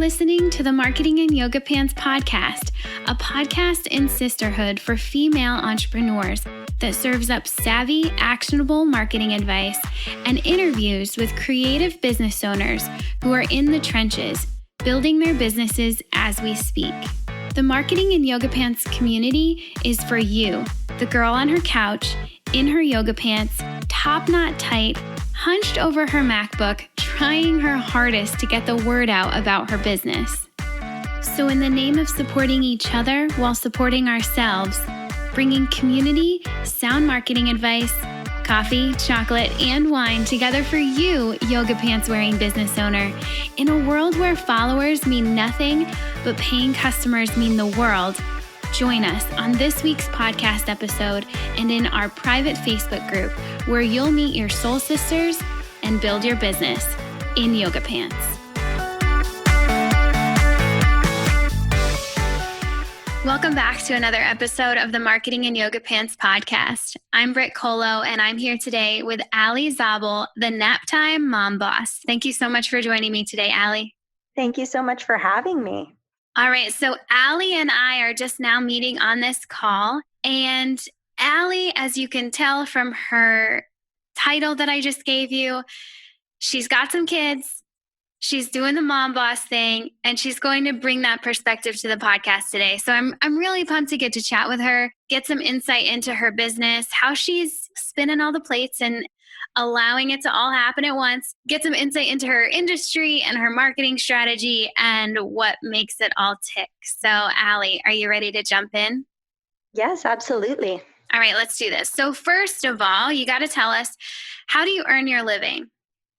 listening to the Marketing and Yoga Pants podcast, a podcast in sisterhood for female entrepreneurs that serves up savvy, actionable marketing advice and interviews with creative business owners who are in the trenches, building their businesses as we speak. The Marketing and Yoga Pants community is for you, the girl on her couch, in her yoga pants, top knot tight, hunched over her MacBook, trying her hardest to get the word out about her business. So in the name of supporting each other while supporting ourselves, bringing community, sound marketing advice, coffee, chocolate, and wine together for you, yoga pants wearing business owner, in a world where followers mean nothing, but paying customers mean the world, join us on this week's podcast episode and in our private Facebook group where you'll meet your soul sisters and build your business in yoga pants. Welcome back to another episode of the Marketing and Yoga Pants podcast. I'm Brit and I'm here today with Ali Zabel, the Naptime MomBoss. Thank you so much for joining me today, Ali. Thank you so much for having me. All right, so Ali and I are just now meeting on this call, and Ali, as you can tell from her title that I just gave you, she's got some kids, she's doing the mom boss thing, and she's going to bring that perspective to the podcast today. So I'm really pumped to get to chat with her, get some insight into her business, how she's spinning all the plates and allowing it to all happen at once, get some insight into her industry and her marketing strategy and what makes it all tick. So, Ali, are you ready to jump in? Yes, absolutely. All right, let's do this. So first of all, you got to tell us, how do you earn your living?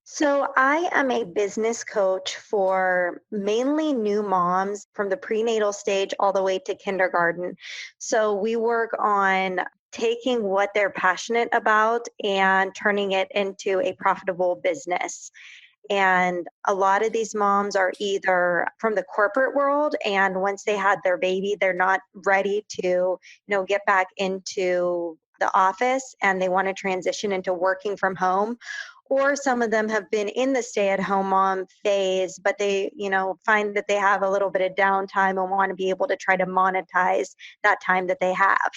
So I am a business coach for mainly new moms from the prenatal stage all the way to kindergarten. So we work on taking what they're passionate about and turning it into a profitable business. And a lot of these moms are either from the corporate world, and once they had their baby, they're not ready to, get back into the office and they want to transition into working from home. Or some of them have been in the stay-at-home mom phase, but they, find that they have a little bit of downtime and want to be able to try to monetize that time that they have.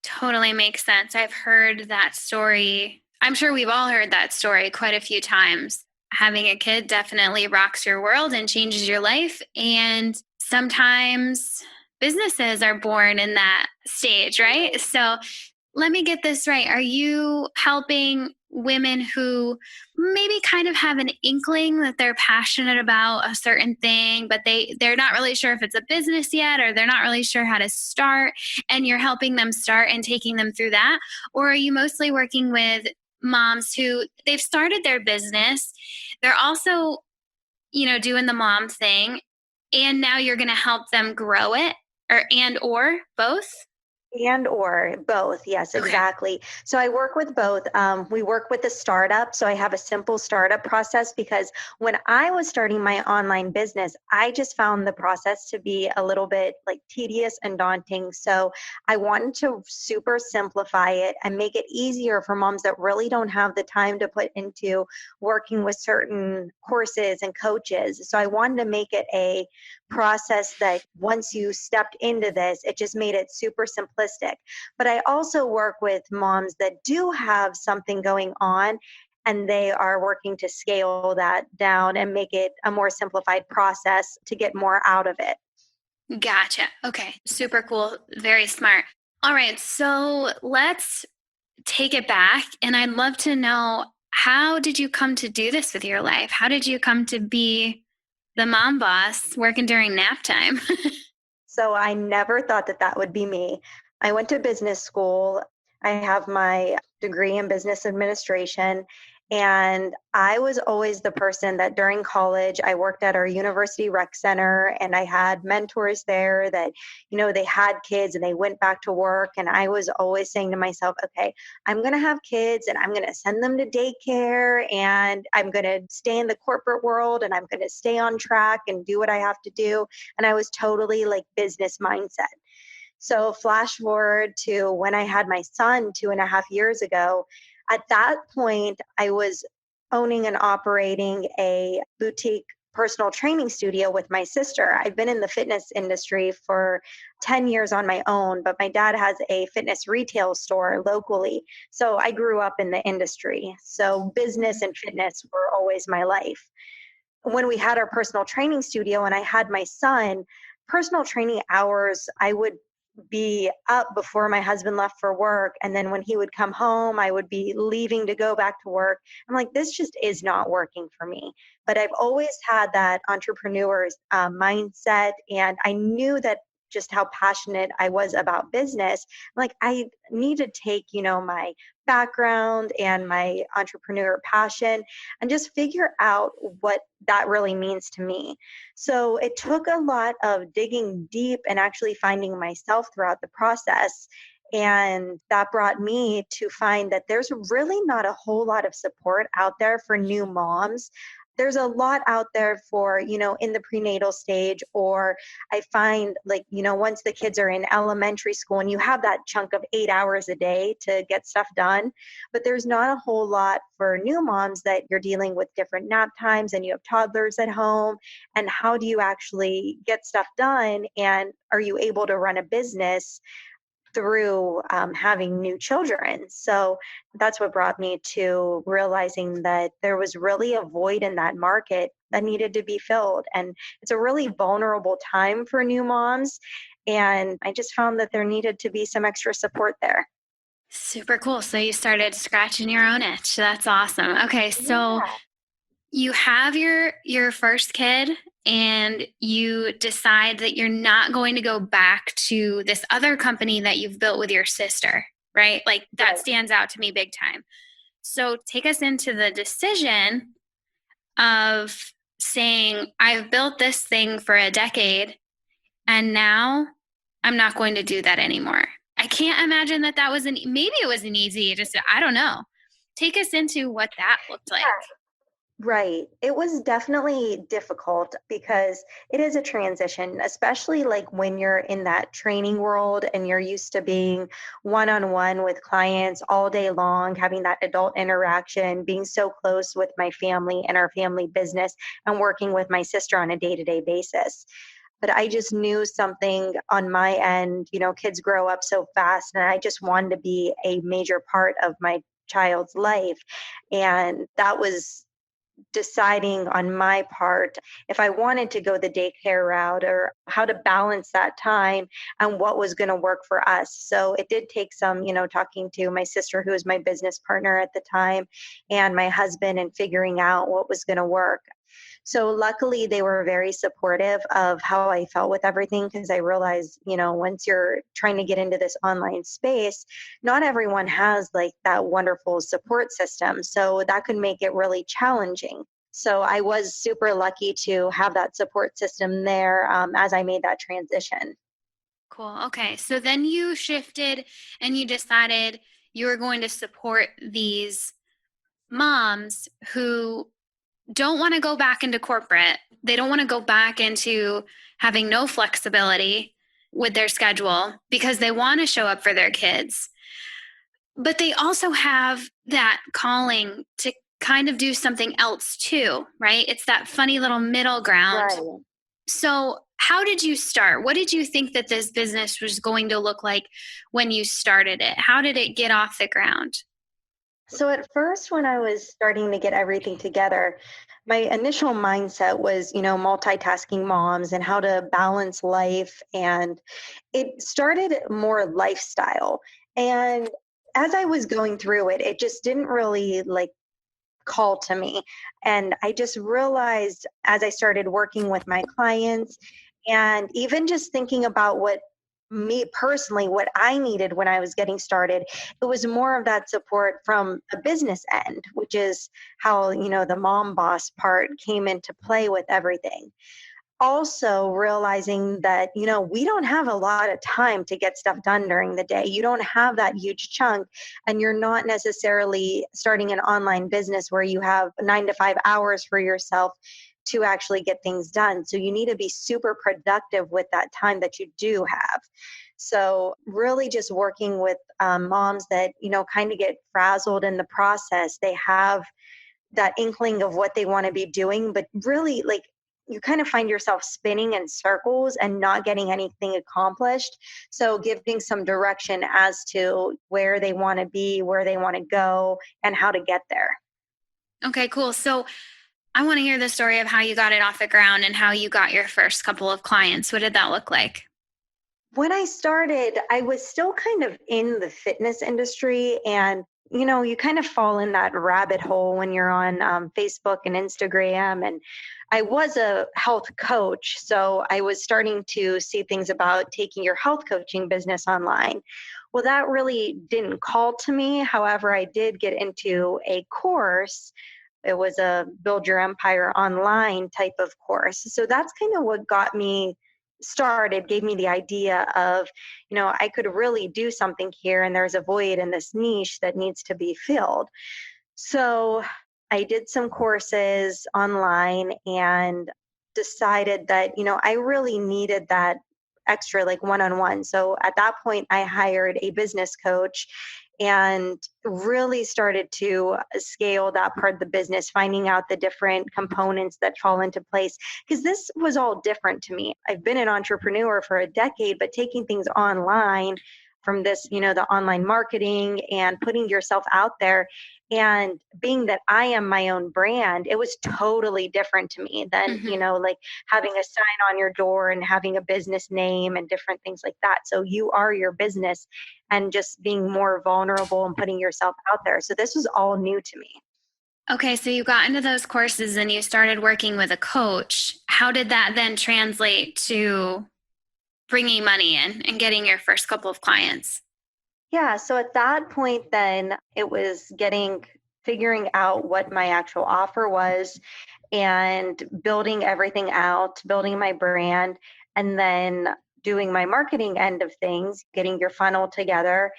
Totally makes sense. I've heard that story. I'm sure we've all heard that story quite a few times. Having a kid definitely rocks your world and changes your life. And sometimes businesses are born in that stage, right? So let me get this right. Are you helping women who maybe kind of have an inkling that they're passionate about a certain thing, but they're not really sure if it's a business yet, or they're not really sure how to start, and you're helping them start and taking them through that? Or are you mostly working with moms who they've started their business, they're also, doing the mom thing, and now you're going to help them grow it, or both? And or both. Yes, exactly. So I work with both. We work with a startup. So I have a simple startup process because when I was starting my online business, I just found the process to be a little bit tedious and daunting. So I wanted to super simplify it and make it easier for moms that really don't have the time to put into working with certain courses and coaches. So I wanted to make it a process that once you stepped into this, it just made it super simplistic. But I also work with moms that do have something going on and they are working to scale that down and make it a more simplified process to get more out of it. Gotcha. Okay. Super cool. Very smart. All right. So let's take it back. And I'd love to know, how did you come to do this with your life? How did you come to be the mom boss working during nap time? So I never thought that would be me. I went to business school. I have my degree in business administration. And I was always the person that during college, I worked at our university rec center and I had mentors there that, they had kids and they went back to work. And I was always saying to myself, okay, I'm going to have kids and I'm going to send them to daycare and I'm going to stay in the corporate world and I'm going to stay on track and do what I have to do. And I was totally business mindset. So flash forward to when I had my son 2.5 years ago. At that point, I was owning and operating a boutique personal training studio with my sister. I've been in the fitness industry for 10 years on my own, but my dad has a fitness retail store locally. So I grew up in the industry. So business and fitness were always my life. When we had our personal training studio and I had my son, personal training hours, I would be up before my husband left for work. And then when he would come home, I would be leaving to go back to work. I'm like, this just is not working for me. But I've always had that entrepreneur's mindset. And I knew that just how passionate I was about business. Like, I need to take, my background and my entrepreneur passion and just figure out what that really means to me. So it took a lot of digging deep and actually finding myself throughout the process. And that brought me to find that there's really not a whole lot of support out there for new moms. There's a lot out there for, in the prenatal stage, or I find like, once the kids are in elementary school and you have that chunk of 8 hours a day to get stuff done, but there's not a whole lot for new moms that you're dealing with different nap times and you have toddlers at home. And how do you actually get stuff done? And are you able to run a business through having new children? So that's what brought me to realizing that there was really a void in that market that needed to be filled. And it's a really vulnerable time for new moms. And I just found that there needed to be some extra support there. Super cool. So you started scratching your own itch. That's awesome. Okay, so you have your first kid and you decide that you're not going to go back to this other company that you've built with your sister, right? Like that stands out to me big time. So take us into the decision of saying, I've built this thing for a decade and now I'm not going to do that anymore. I can't imagine that was maybe it wasn't easy. Just, I don't know. Take us into what that looked like. Right. It was definitely difficult because it is a transition, especially like when you're in that training world and you're used to being one-on-one with clients all day long, having that adult interaction, being so close with my family and our family business, and working with my sister on a day-to-day basis. But I just knew something on my end, kids grow up so fast, and I just wanted to be a major part of my child's life. And that was deciding on my part if I wanted to go the daycare route or how to balance that time and what was going to work for us. So it did take some, talking to my sister, who was my business partner at the time, and my husband, and figuring out what was going to work. So luckily they were very supportive of how I felt with everything, because I realized, once you're trying to get into this online space, not everyone has like that wonderful support system. So that could make it really challenging. So I was super lucky to have that support system there as I made that transition. Cool. Okay. So then you shifted and you decided you were going to support these moms who don't want to go back into corporate. They don't want to go back into having no flexibility with their schedule because they want to show up for their kids. But they also have that calling to kind of do something else too, right? It's that funny little middle ground. Right. So how did you start? What did you think that this business was going to look like when you started it? How did it get off the ground? So at first, when I was starting to get everything together, my initial mindset was, multitasking moms and how to balance life. And it started more lifestyle. And as I was going through it, it just didn't really like call to me. And I just realized as I started working with my clients and even just thinking about what me personally, what I needed when I was getting started, it was more of that support from a business end, which is how, the mom boss part came into play with everything. Also realizing that, we don't have a lot of time to get stuff done during the day. You don't have that huge chunk, and you're not necessarily starting an online business where you have 9 to 5 hours for yourself to actually get things done. So you need to be super productive with that time that you do have. So really just working with moms that, kind of get frazzled in the process. They have that inkling of what they want to be doing, but really like you kind of find yourself spinning in circles and not getting anything accomplished. So giving some direction as to where they want to be, where they want to go, and how to get there. Okay, cool. So I want to hear the story of how you got it off the ground and how you got your first couple of clients. What did that look like? When I started, I was still kind of in the fitness industry, and you kind of fall in that rabbit hole when you're on Facebook and Instagram. And I was a health coach, so I was starting to see things about taking your health coaching business online. Well, that really didn't call to me. However, I did get into a course. It was a build your empire online type of course. So that's kind of what got me started, gave me the idea of, I could really do something here, and there's a void in this niche that needs to be filled. So I did some courses online and decided that, I really needed that extra like one-on-one. So at that point, I hired a business coach and really started to scale that part of the business, finding out the different components that fall into place. Because this was all different to me. I've been an entrepreneur for a decade, but taking things online from this, the online marketing and putting yourself out there, and being that I am my own brand, it was totally different to me than, like having a sign on your door and having a business name and different things like that. So you are your business, and just being more vulnerable and putting yourself out there. So this was all new to me. Okay, so you got into those courses and you started working with a coach. How did that then translate to bringing money in and getting your first couple of clients? Yeah, so at that point, then it was figuring out what my actual offer was and building everything out, building my brand, and then doing my marketing end of things, getting your funnel together,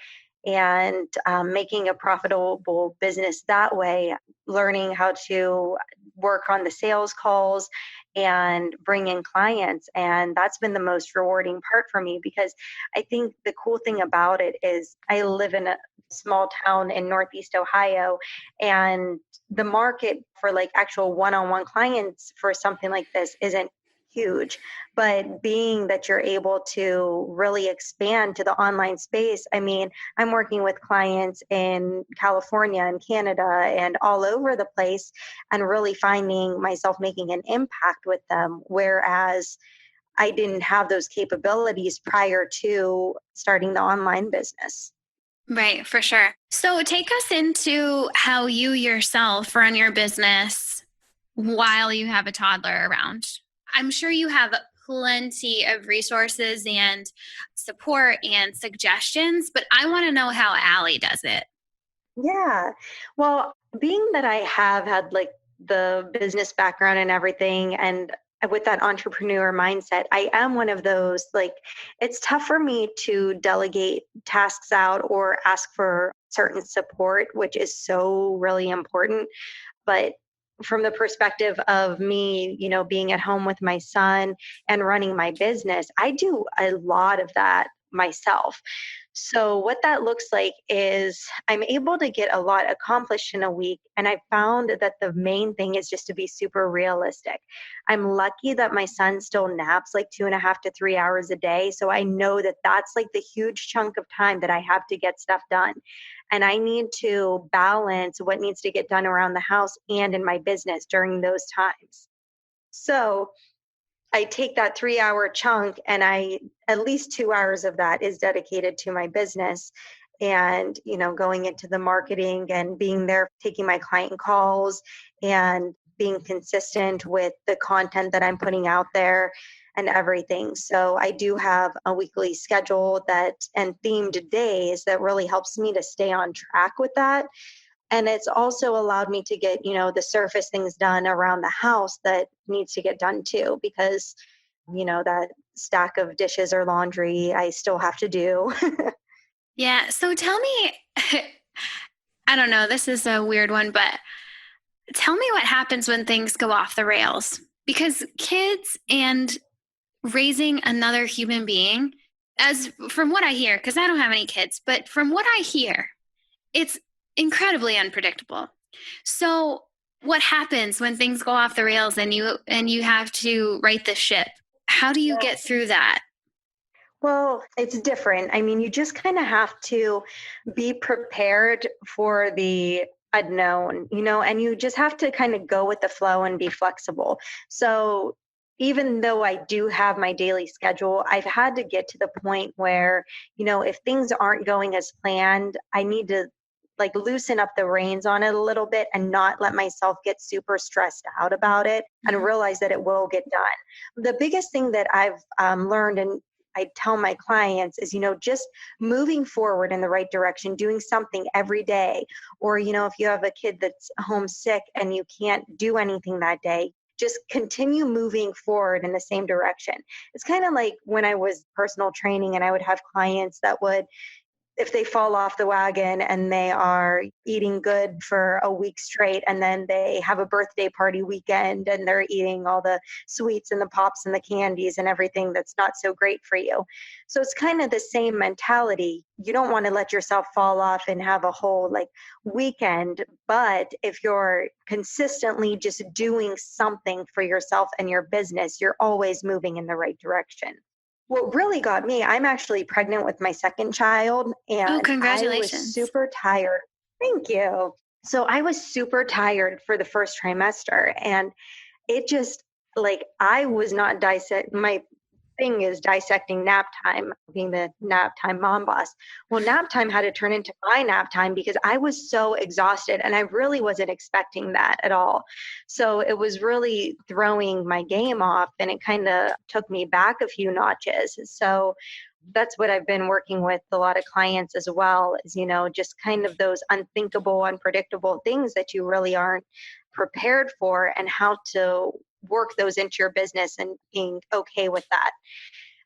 and making a profitable business that way, learning how to work on the sales calls and bring in clients. And that's been the most rewarding part for me, because I think the cool thing about it is I live in a small town in Northeast Ohio, and the market for like actual one-on-one clients for something like this isn't huge. But being that you're able to really expand to the online space, I mean, I'm working with clients in California and Canada and all over the place, and really finding myself making an impact with them. Whereas I didn't have those capabilities prior to starting the online business. Right, for sure. So take us into how you yourself run your business while you have a toddler around. I'm sure you have plenty of resources and support and suggestions, but I want to know how Ali does it. Yeah. Well, being that I have had like the business background and everything, and with that entrepreneur mindset, I am one of those, like, it's tough for me to delegate tasks out or ask for certain support, which is so really important. But from the perspective of me, being at home with my son and running my business, I do a lot of that myself. So, what that looks like is I'm able to get a lot accomplished in a week. And I found that the main thing is just to be super realistic. I'm lucky that my son still naps like 2.5 to 3 hours a day. So, I know that that's like the huge chunk of time that I have to get stuff done. And I need to balance what needs to get done around the house and in my business during those times. So, I take that 3 hour chunk, and at least 2 hours of that is dedicated to my business, and, going into the marketing and being there, taking my client calls and being consistent with the content that I'm putting out there and everything. So I do have a weekly schedule and themed days that really helps me to stay on track with that. And it's also allowed me to get, the surface things done around the house that needs to get done too, because, that stack of dishes or laundry I still have to do. Yeah. So tell me, I don't know, this is a weird one, but tell me what happens when things go off the rails. Because kids and raising another human being, as from what I hear, because I don't have any kids, but from what I hear, it's incredibly unpredictable. So what happens when things go off the rails and you have to right the ship? How do you get through that? Well, it's different. I mean, you just kind of have to be prepared for the unknown, and you just have to kind of go with the flow and be flexible. So, even though I do have my daily schedule, I've had to get to the point where, if things aren't going as planned, I need to like loosen up the reins on it a little bit and not let myself get super stressed out about it and realize that it will get done. The biggest thing that I've learned, and I tell my clients is, just moving forward in the right direction, doing something every day. Or, if you have a kid that's homesick and you can't do anything that day, just continue moving forward in the same direction. It's kind of like when I was personal training and I would have clients that would, if they fall off the wagon and they are eating good for a week straight and then they have a birthday party weekend and they're eating all the sweets and the pops and the candies and everything that's not so great for you. So it's kind of the same mentality. You don't want to let yourself fall off and have a whole like weekend, but if you're consistently just doing something for yourself and your business, you're always moving in the right direction. What really got me, I'm actually pregnant with my second child, Oh, and I was congratulations. super tired. Thank you. So I was super tired for the first trimester, and it just like I was not my thing is dissecting nap time, being the Naptime MomBoss. Well, nap time had to turn into my nap time because I was so exhausted and I really wasn't expecting that at all. So it was really throwing my game off and it kind of took me back a few notches. So that's what I've been working with a lot of clients as well, is, just kind of those unthinkable, unpredictable things that you really aren't prepared for and how to work those into your business and being okay with that.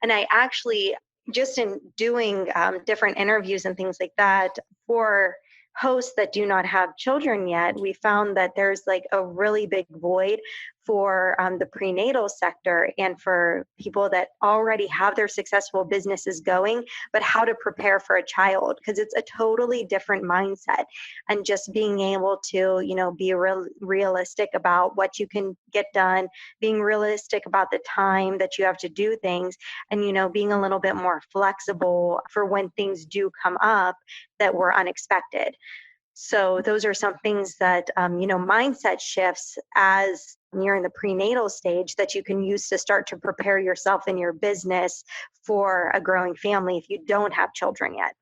And I actually, just in doing different interviews and things like that for hosts that do not have children yet, we found that there's like a really big void for the prenatal sector and for people that already have their successful businesses going, but how to prepare for a child, because it's a totally different mindset. And just being able to, be realistic about what you can get done, being realistic about the time that you have to do things, and, being a little bit more flexible for when things do come up that were unexpected. So those are some things that, mindset shifts as you're in the prenatal stage that you can use to start to prepare yourself and your business for a growing family if you don't have children yet.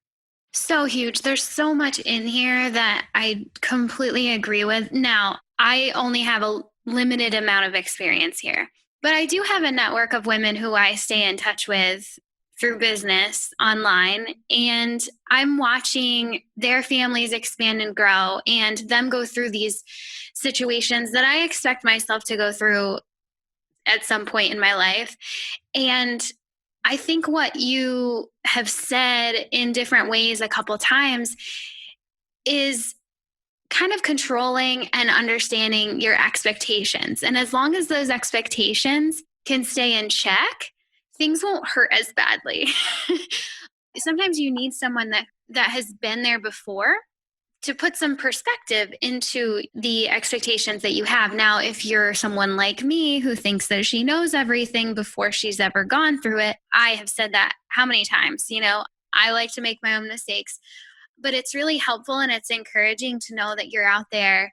So huge. There's so much in here that I completely agree with. Now, I only have a limited amount of experience here, but I do have a network of women who I stay in touch with through business online, and I'm watching their families expand and grow and them go through these situations that I expect myself to go through at some point in my life. And I think what you have said in different ways a couple times is kind of controlling and understanding your expectations. And as long as those expectations can stay in check, things won't hurt as badly. Sometimes you need someone that has been there before to put some perspective into the expectations that you have. Now, if you're someone like me who thinks that she knows everything before she's ever gone through it, I have said that how many times? I like to make my own mistakes, but it's really helpful and it's encouraging to know that you're out there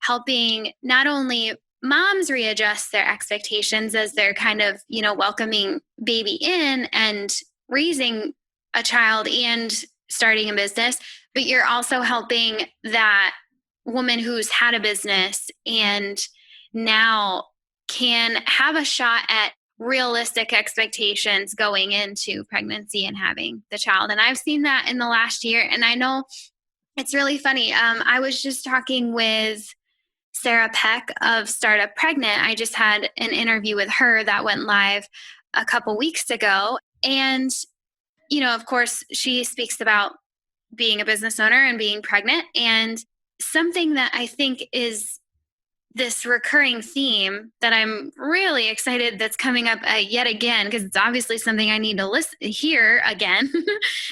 helping not only moms readjust their expectations as they're kind of, welcoming baby in and raising a child and starting a business, but you're also helping that woman who's had a business and now can have a shot at realistic expectations going into pregnancy and having the child. And I've seen that in the last year. And I know it's really funny. I was just talking with Sarah Peck of Startup Pregnant. I just had an interview with her that went live a couple weeks ago. And, of course, she speaks about being a business owner and being pregnant. And something that I think is this recurring theme that I'm really excited that's coming up yet again, because it's obviously something I need to hear again,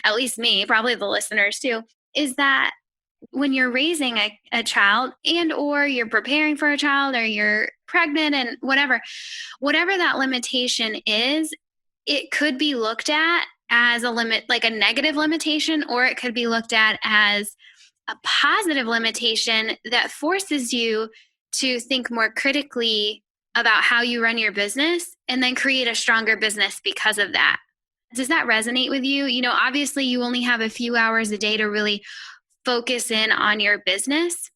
at least me, probably the listeners too, is that when you're raising a child and or you're preparing for a child or you're pregnant and whatever that limitation is, it could be looked at as a limit, like a negative limitation, or it could be looked at as a positive limitation that forces you to think more critically about how you run your business and then create a stronger business because of that. Does that resonate with you? You know, obviously you only have a few hours a day to really focus in on your business.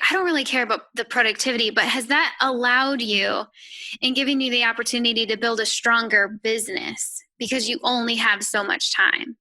I don't really care about the productivity, but has that allowed you and given you the opportunity to build a stronger business because you only have so much time?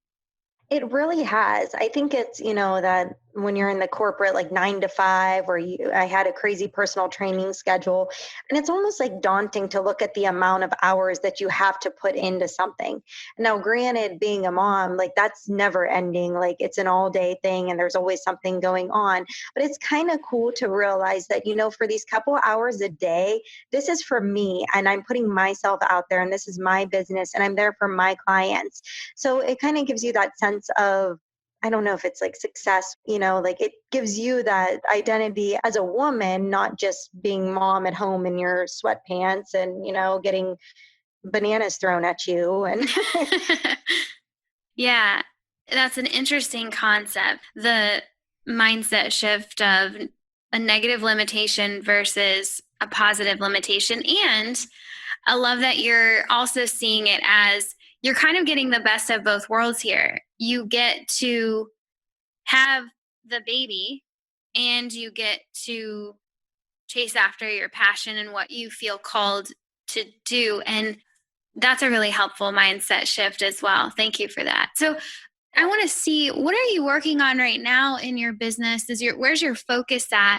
It really has. I think it's, that when you're in the corporate, like 9 to 5, or I had a crazy personal training schedule, and it's almost like daunting to look at the amount of hours that you have to put into something. Now, granted, being a mom, like that's never ending. Like it's an all day thing and there's always something going on. But it's kind of cool to realize that, for these couple hours a day, this is for me and I'm putting myself out there and this is my business and I'm there for my clients. So it kind of gives you that sense of, I don't know if it's like success, like it gives you that identity as a woman, not just being mom at home in your sweatpants and, getting bananas thrown at you. And Yeah, that's an interesting concept. The mindset shift of a negative limitation versus a positive limitation. And I love that you're also seeing it as you're kind of getting the best of both worlds here. You get to have the baby and you get to chase after your passion and what you feel called to do. And that's a really helpful mindset shift as well. Thank you for that. So I want to see, what are you working on right now in your business? Where's your focus at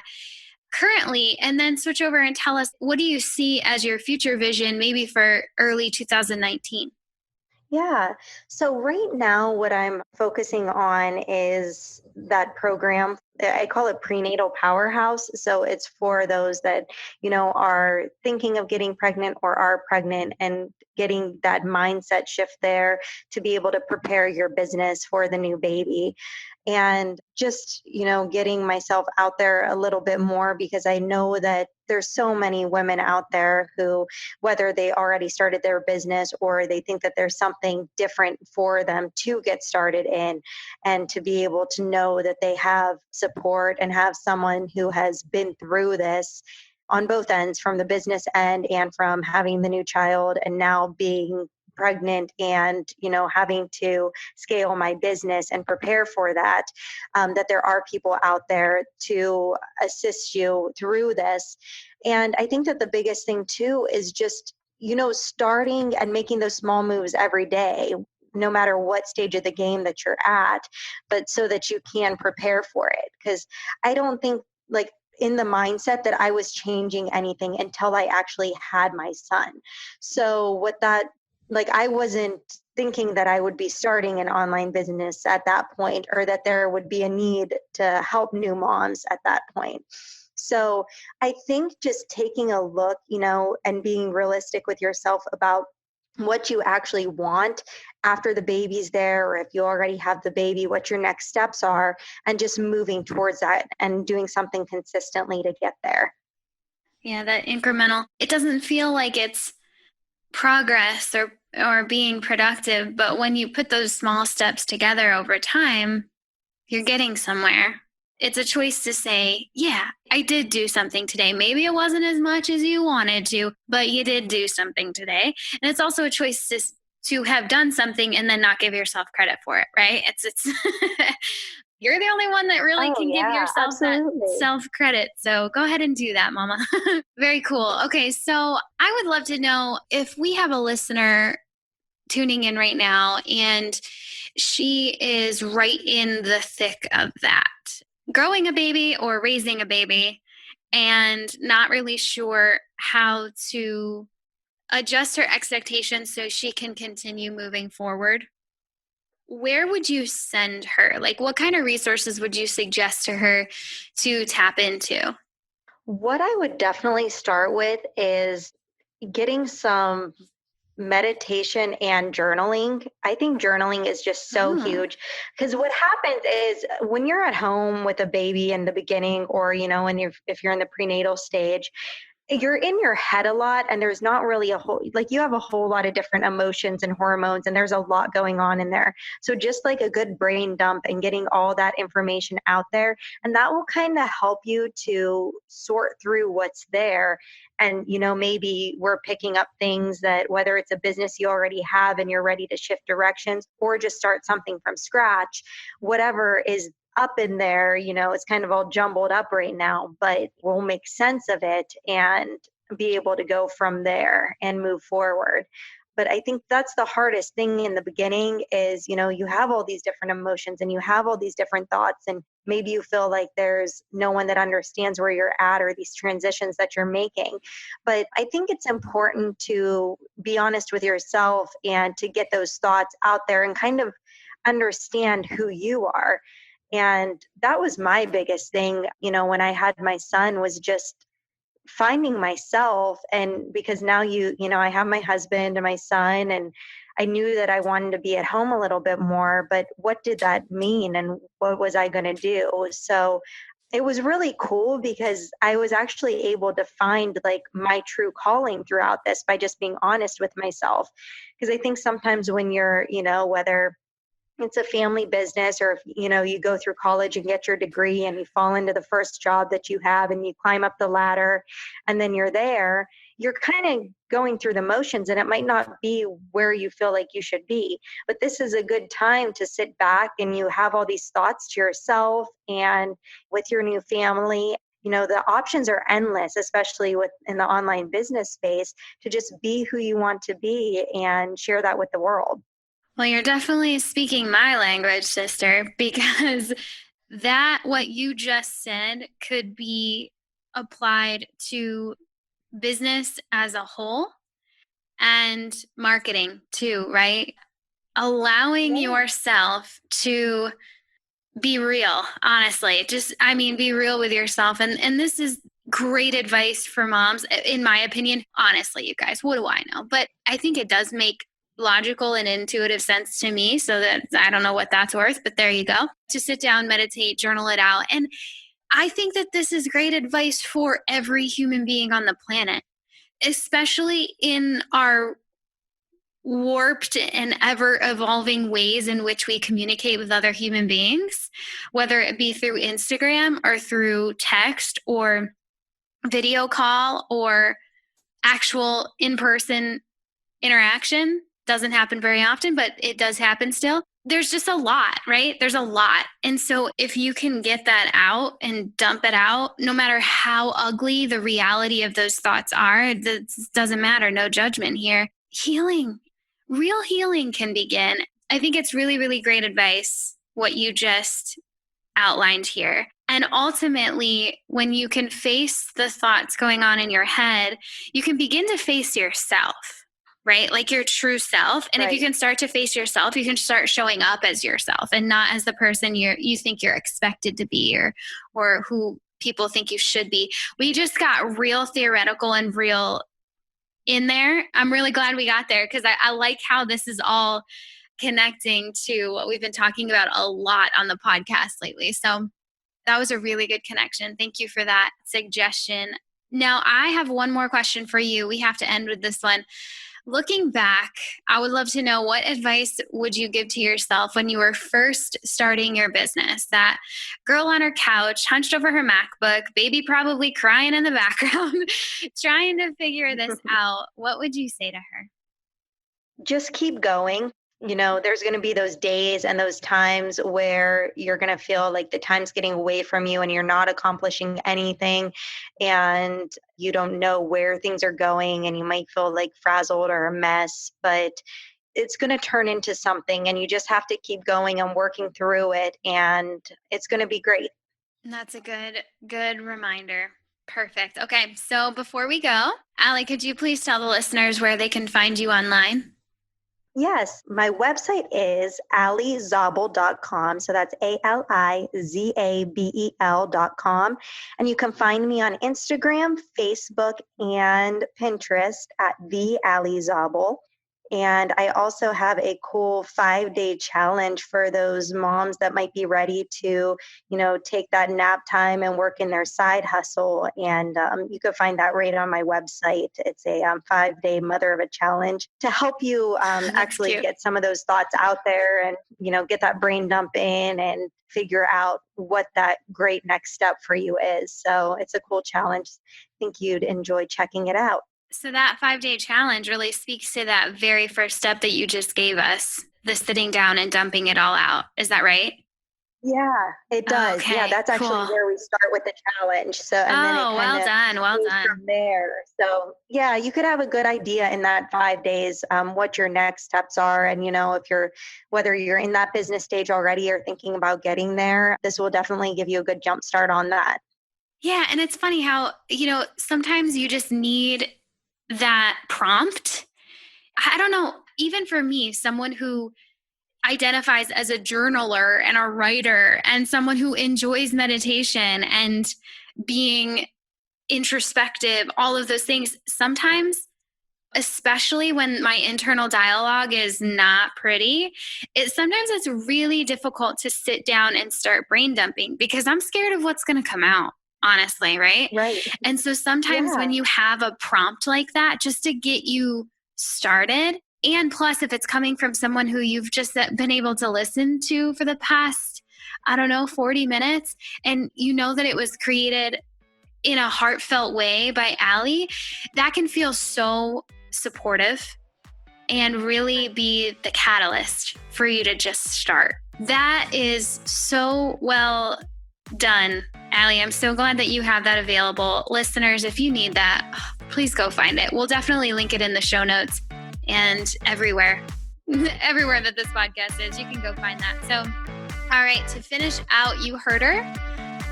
currently? And then switch over and tell us, what do you see as your future vision, maybe for early 2019? yeah. So right now, what I'm focusing on is that program. I call it Prenatal Powerhouse. So it's for those that, are thinking of getting pregnant or are pregnant, and getting that mindset shift there to be able to prepare your business for the new baby. And just, getting myself out there a little bit more, because I know that there's so many women out there who, whether they already started their business or they think that there's something different for them to get started in, and to be able to know that they have support and have someone who has been through this on both ends, from the business end and from having the new child and now being pregnant and having to scale my business and prepare for that, that there are people out there to assist you through this. And I think that the biggest thing too is just starting and making those small moves every day, no matter what stage of the game that you're at, but so that you can prepare for it. Because I don't think, like, in the mindset that I was changing anything until I actually had my son. So what that, like, I wasn't thinking that I would be starting an online business at that point, or that there would be a need to help new moms at that point. So I think just taking a look, and being realistic with yourself about what you actually want after the baby's there, or if you already have the baby, what your next steps are, and just moving towards that and doing something consistently to get there. Yeah, that incremental. It doesn't feel like it's progress or being productive, but when you put those small steps together over time, you're getting somewhere. It's a choice to say, yeah, I did do something today. Maybe it wasn't as much as you wanted to, but you did do something today. And it's also a choice to have done something and then not give yourself credit for it, right? It's you're the only one that really can give yourself absolutely. that self credit. So go ahead and do that, mama. Very cool. Okay, so I would love to know if we have a listener tuning in right now and she is right in the thick of that, growing a baby or raising a baby, and not really sure how to adjust her expectations so she can continue moving forward. Where would you send her? Like, what kind of resources would you suggest to her to tap into? What I would definitely start with is getting some meditation and journaling. I think journaling is just so huge because what happens is when you're at home with a baby in the beginning, or, if you're in the prenatal stage, you're in your head a lot, and there's not really you have a whole lot of different emotions and hormones, and there's a lot going on in there. So just like a good brain dump and getting all that information out there, and that will kind of help you to sort through what's there. And maybe we're picking up things that, whether it's a business you already have and you're ready to shift directions, or just start something from scratch, whatever is up in there, it's kind of all jumbled up right now, but we'll make sense of it and be able to go from there and move forward. But I think that's the hardest thing in the beginning is, you have all these different emotions and you have all these different thoughts, and maybe you feel like there's no one that understands where you're at or these transitions that you're making. But I think it's important to be honest with yourself and to get those thoughts out there and kind of understand who you are. And that was my biggest thing, when I had my son, was just finding myself. And because now I have my husband and my son, and I knew that I wanted to be at home a little bit more, but what did that mean? And what was I going to do? So it was really cool because I was actually able to find like my true calling throughout this by just being honest with myself. Because I think sometimes when you're, whether it's a family business, or if you go through college and get your degree and you fall into the first job that you have and you climb up the ladder and then you're there, you're kind of going through the motions, and it might not be where you feel like you should be. But this is a good time to sit back and you have all these thoughts to yourself and with your new family. The options are endless, especially in the online business space, to just be who you want to be and share that with the world. Well, you're definitely speaking my language, sister, because what you just said could be applied to business as a whole and marketing too, right? Allowing yourself to be real, honestly. Be real with yourself. And this is great advice for moms, in my opinion. Honestly, you guys, what do I know? But I think it does make logical and intuitive sense to me, so that I don't know what that's worth, but there you go. To sit down, meditate, journal it out. And I think that this is great advice for every human being on the planet, especially in our warped and ever evolving ways in which we communicate with other human beings, whether it be through Instagram or through text or video call or actual in-person interaction. Doesn't happen very often, but it does happen still. There's just a lot, right? There's a lot. And so if you can get that out and dump it out, no matter how ugly the reality of those thoughts are, it doesn't matter. No judgment here. Real healing can begin. I think it's really, really great advice, what you just outlined here. And ultimately, when you can face the thoughts going on in your head, you can begin to face yourself. Right? Like your true self. And If you can start to face yourself, you can start showing up as yourself and not as the person you think you're expected to be, or who people think you should be. We just got real theoretical and real in there. I'm really glad we got there, because I like how this is all connecting to what we've been talking about a lot on the podcast lately. So that was a really good connection. Thank you for that suggestion. Now, I have one more question for you. We have to end with this one. Looking back, I would love to know, what advice would you give to yourself when you were first starting your business? That girl on her couch, hunched over her MacBook, baby probably crying in the background, trying to figure this out. What would you say to her? Just keep going. There's going to be those days and those times where you're going to feel like the time's getting away from you and you're not accomplishing anything and you don't know where things are going, and you might feel like frazzled or a mess, but it's going to turn into something, and you just have to keep going and working through it, and it's going to be great. That's a good reminder. Perfect. Okay. So before we go, Ali, could you please tell the listeners where they can find you online? Yes, my website is alizabel.com. So that's ALIZABEL.com. And you can find me on Instagram, Facebook, and Pinterest at the Ali Zabel. And I also have a cool 5-day challenge for those moms that might be ready to, take that nap time and work in their side hustle. And you can find that right on my website. It's a 5-day mother of a challenge to help you actually cute. get some of those thoughts out there and, get that brain dump in and figure out what that great next step for you is. So it's a cool challenge. I think you'd enjoy checking it out. So that 5-day challenge really speaks to that very first step that you just gave us, the sitting down and dumping it all out. Is that right? Yeah, it does. Okay, yeah, that's actually cool. where we start with the challenge. So, and then it well done. from there. So, yeah, you could have a good idea in that 5 days what your next steps are, and if whether you're in that business stage already or thinking about getting there, this will definitely give you a good jump start on that. Yeah, and it's funny how sometimes you just need that prompt. I don't know. Even for me, someone who identifies as a journaler and a writer and someone who enjoys meditation and being introspective, all of those things, sometimes, especially when my internal dialogue is not pretty, sometimes it's really difficult to sit down and start brain dumping because I'm scared of what's going to come out, honestly, right? Right. And so sometimes when you have a prompt like that, just to get you started, and plus, if it's coming from someone who you've just been able to listen to for the past, 40 minutes, and you know that it was created in a heartfelt way by Ali, that can feel so supportive and really be the catalyst for you to just start. That is so well done, Ali. I'm so glad that you have that available. Listeners, if you need that, please go find it. We'll definitely link it in the show notes. And everywhere that this podcast is, you can go find that. So, all right, to finish out, you heard her.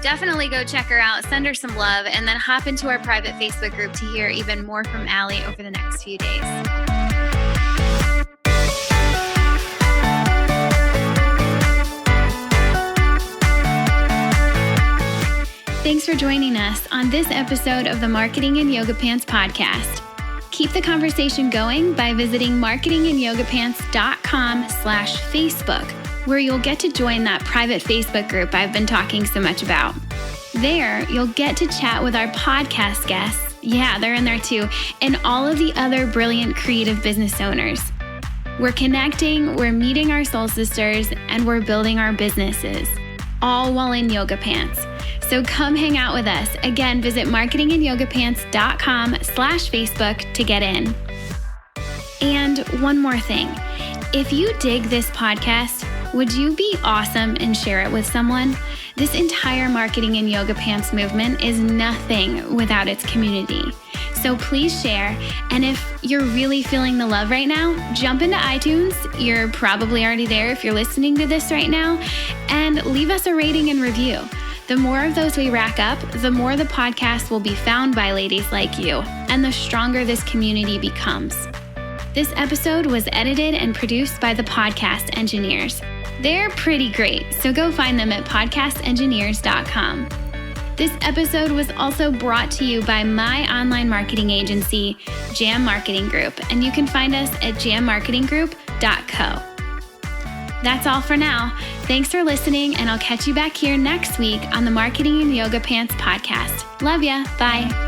Definitely go check her out, send her some love, and then hop into our private Facebook group to hear even more from Ali over the next few days. Thanks for joining us on this episode of the Marketing in Yoga Pants podcast. Keep the conversation going by visiting marketinginYogaPants.com/Facebook, where you'll get to join that private Facebook group I've been talking so much about. There, you'll get to chat with our podcast guests. Yeah, they're in there too. And all of the other brilliant creative business owners. We're connecting, we're meeting our soul sisters, and we're building our businesses, all while in yoga pants. So come hang out with us. Again, visit marketinginYogaPants.com/Facebook to get in. And one more thing. If you dig this podcast, would you be awesome and share it with someone? This entire Marketing in Yoga Pants movement is nothing without its community. So please share. And if you're really feeling the love right now, jump into iTunes. You're probably already there if you're listening to this right now. And leave us a rating and review. The more of those we rack up, the more the podcast will be found by ladies like you, and the stronger this community becomes. This episode was edited and produced by the Podcast Engineers. They're pretty great, so go find them at podcastengineers.com. This episode was also brought to you by my online marketing agency, Jam Marketing Group, and you can find us at jammarketinggroup.co. That's all for now. Thanks for listening, and I'll catch you back here next week on the Marketing in Yoga Pants podcast. Love ya. Bye.